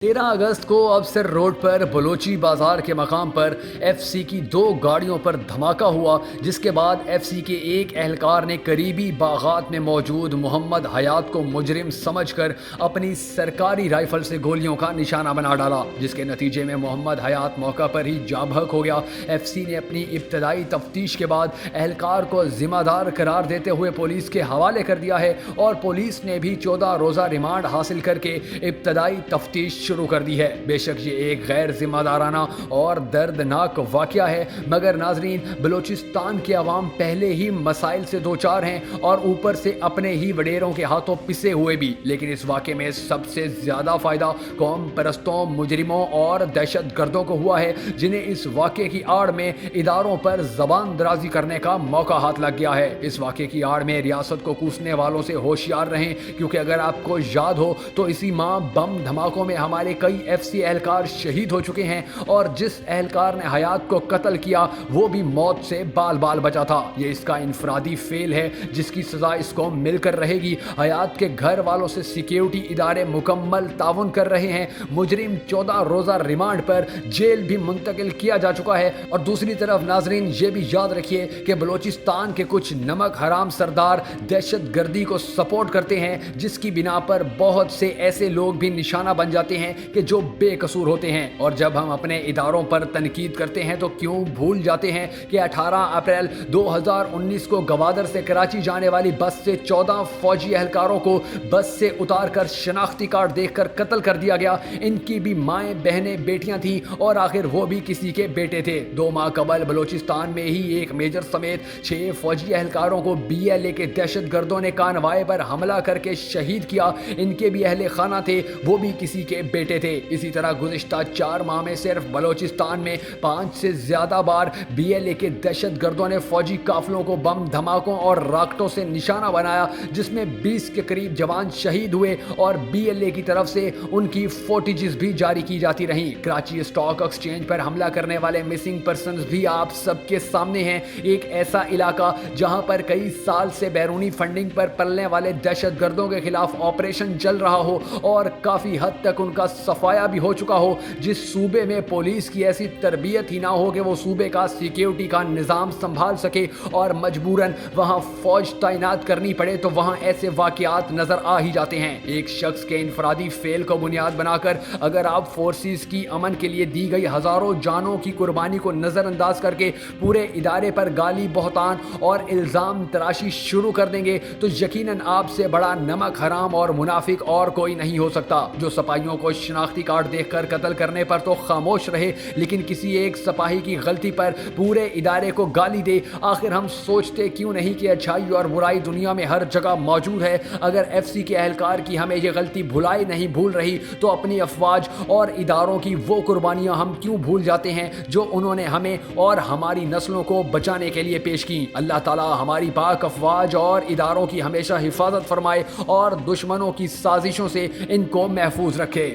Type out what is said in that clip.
13 اگست کو افسر روڈ پر بلوچی بازار کے مقام پر ایف سی کی 2 گاڑیوں پر دھماکہ ہوا، جس کے بعد ایف سی کے ایک اہلکار نے قریبی باغات میں موجود محمد حیات کو مجرم سمجھ کر اپنی سرکاری رائفل سے گولیوں کا نشانہ بنا ڈالا، جس کے نتیجے میں محمد حیات موقع پر ہی جاں بحق ہو گیا۔ ایف سی نے اپنی ابتدائی تفتیش کے بعد اہلکار کو ذمہ دار قرار دیتے ہوئے پولیس کے حوالے کر دیا ہے اور پولیس نے بھی 14 روزہ ریمانڈ حاصل کر کے ابتدائی تفتیش شروع کر دی ہے۔ بے شک یہ ایک غیر ذمہ دارانہ اور دردناک واقعہ ہے، مگر ناظرین، بلوچستان کے عوام پہلے ہی مسائل سے دوچار ہیں اور اوپر سے اپنے ہی وڈیروں کے ہاتھوں پسے ہوئے بھی، لیکن اس واقعے میں سب سے زیادہ فائدہ قوم پرستوں، مجرموں اور دہشت گردوں کو ہوا ہے، جنہیں اس واقعے کی آڑ میں اداروں پر زبان درازی کرنے کا موقع ہاتھ لگ گیا ہے۔ اس واقعے کی آڑ میں ریاست کو کوسنے والوں سے ہوشیار رہیں، کیونکہ اگر آپ کو یاد ہو تو اسی ماہ بم دھماکوں میں ہمارے کئی ایف سی اہلکار شہید ہو چکے ہیں، اور جس اہلکار نے حیات کو قتل کیا وہ بھی موت سے بال بال بچا تھا۔ یہ اس کا انفرادی فعل ہے جس کی سزا اس کو مل کر رہے گی۔ حیات کے گھر والوں سے سیکیورٹی ادارے مکمل تعاون کر رہے ہیں۔ مجرم 14 روزہ ریمانڈ پر جیل بھی منتقل کیا جا چکا ہے۔ اور دوسری طرف ناظرین، یہ بھی یاد رکھیے کہ بلوچستان کے کچھ نمک حرام سردار دہشت گردی کو سپورٹ کرتے ہیں، جس کی بنا پر بہت سے ایسے لوگ بھی نشانہ بن جاتے ہیں کہ جو بے قصور ہوتے ہیں۔ اور جب ہم اپنے اداروں پر تنقید کرتے ہیں تو کیوں بھول جاتے ہیں کہ 18 اپریل 2019 کو گوادر سے کراچی جانے والی بس سے 14 فوجی اہلکاروں کو بس سے اتار کر شناختی کارڈ دیکھ کر قتل کر دیا گیا۔ ان کی بھی مائیں، بہنیں، بیٹیاں تھیں اور آخر وہ بھی کسی کے بیٹے تھے۔ 2 ماہ قبل بلوچستان میں ہی ایک میجر سمیت 6 فوجی اہلکاروں کو بی ایل اے کے دہشت گردوں نے کانوائے پر حملہ کر کے شہید کیا۔ ان کے بھی اہل خانہ تھے، وہ بھی کسی کے بیٹے تھے۔ اسی طرح گزشتہ 4 ماہ میں صرف بلوچستان میں 5 سے زیادہ بار بی ایل اے کے دہشت گردوں نے فوجی قافلوں کو بم دھماکوں اور راکٹوں سے نشانہ بنایا، جس میں 20 کے قریب جوان شہید ہوئے اور بی ایل اے کی طرف سے ان کی فوٹیجز بھی جاری کی جاتی رہیں۔ کراچی اسٹاک ایکسچینج پر حملہ کرنے والے مسنگ پرسنز بھی آپ سب کے سامنے ہیں، ایک ایسا علاقہ جہاں پر کئی سال سے بیرونی فنڈنگ پر پلنے والے دہشت گردوں کے خلاف آپریشن چل رہا ہو اور کافی حد تک ان کا صفایا بھی ہو چکا ہو، جس صوبے میں پولیس کی ایسی تربیت ہی نہ ہو کہ وہ صوبے کا سیکیورٹی کا نظام سنبھال سکے اور مجبوراً وہاں فوج تعینات کرنی پڑے، تو وہاں ایسے واقعات نظر آ ہی جاتے ہیں۔ ایک شخص کے انفرادی فعل کو بنیاد بنا کر اگر آپ فورسز کی امن کے لیے دی گئی ہزاروں جانوں کی قربانی کو نظر انداز کر کے پورے ادارے پر گالی، بہتان اور الزام تراشی شروع کر دیں گے تو یقیناً آپ سے بڑا نمک حرام اور منافق اور کوئی نہیں ہو سکتا۔ جو سپاہیوں کو شناختی کارڈ دیکھ کر قتل کرنے پر تو خاموش رہے، لیکن کسی ایک سپاہی کی غلطی پر پورے ادارے کو گالی دے، آخر ہم سوچتے کیوں نہیں کہ اچھائی اور برائی دنیا میں ہر جگہ موجود ہے۔ اگر ایف سی کے اہلکار کی ہمیں یہ غلطی بھلائی نہیں بھول رہی تو اپنی افواج اور اداروں کی وہ قربانیاں ہم کیوں بھول جاتے ہیں جو انہوں نے ہمیں اور ہماری نسلوں کو بچانے کے لیے پیش کی۔ اللہ تعالیٰ ہماری پاک افواج اور اداروں کی ہمیشہ حفاظت فرمائے اور دشمنوں کی سازشوں سے ان کو محفوظ رکھے۔